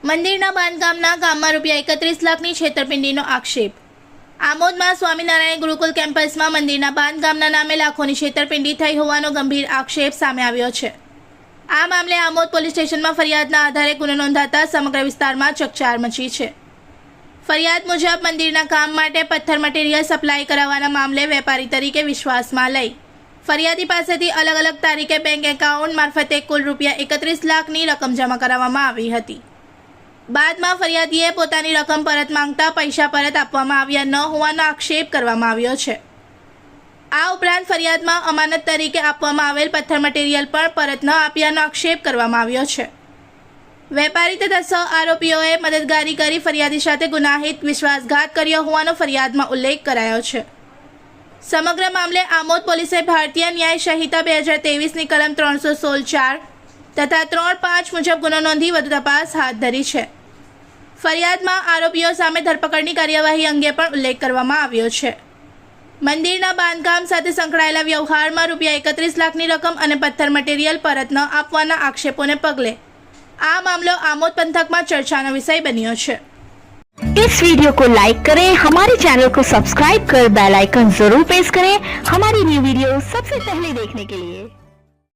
મંદિરના બાંધકામના કામમાં ₹31 લાખની છેતરપિંડીનો આક્ષેપ। આમોદમાં સ્વામિનારાયણ ગુરુકુલ કેમ્પસમાં મંદિરના બાંધકામના નામે લાખોની છેતરપિંડી થઈ હોવાનો ગંભીર આક્ષેપ સામે આવ્યો છે। આ મામલે આમોદ પોલીસ સ્ટેશનમાં ફરિયાદના આધારે ગુનો નોંધાતા સમગ્ર વિસ્તારમાં ચકચાર મચી છે। ફરિયાદ મુજબ મંદિરના કામ માટે પથ્થર મટીરીયલ સપ્લાય કરાવવાના મામલે વેપારી તરીકે વિશ્વાસમાં લઈ ફરિયાદી પાસેથી અલગ અલગ તારીખે બેંક એકાઉન્ટ મારફતે કુલ ₹31 લાખની રકમ જમા કરાવવામાં આવી હતી। બાદમાં ફરિયાદીએ પોતાની રકમ પરત માંગતા પૈસા પરત આપવામાં આવ્યા ન હોવાનો આક્ષેપ કરવામાં આવ્યો છે। આ ઉપરાંત ફરિયાદમાં અમાનત તરીકે આપવામાં આવેલ પથ્થર મટીરીયલ પણ પરત ન આપ્યાનો આક્ષેપ કરવામાં આવ્યો છે। વેપારી તથા આરોપીઓએ મદદગારી કરી ફરિયાદી સાથે ગુનાહિત વિશ્વાસઘાત કર્યો હોવાનો ફરિયાદમાં ઉલ્લેખ કરાયો છે। સમગ્ર મામલે આમોદ પોલીસે ભારતીય ન્યાય સંહિતા 2023ની કલમ 316(4) તથા 3(5) મુજબ ગુનો નોંધી વધુ તપાસ હાથ ધરી છે। ફરિયાદમાં આરોપીઓ સામે ધરપકડની કાર્યવાહી અંગે પણ ઉલ્લેખ કરવામાં આવ્યો છે। મંદિરના બાંધકામ સાથે સંકળાયેલા વ્યવહારમાં ₹31 લાખની રકમ અને પથ્થર મટીરીયલ પરત ન આપવાના આક્ષેપોને પગલે આ મામલો આમોદ पंथक में चर्चा का विषय बनियो है। इस वीडियो को लाइक करें, हमारे चैनल को सब्सक्राइब कर बेल आइकन जरूर प्रेस करें हमारी न्यू वीडियो सबसे पहले देखने के लिए।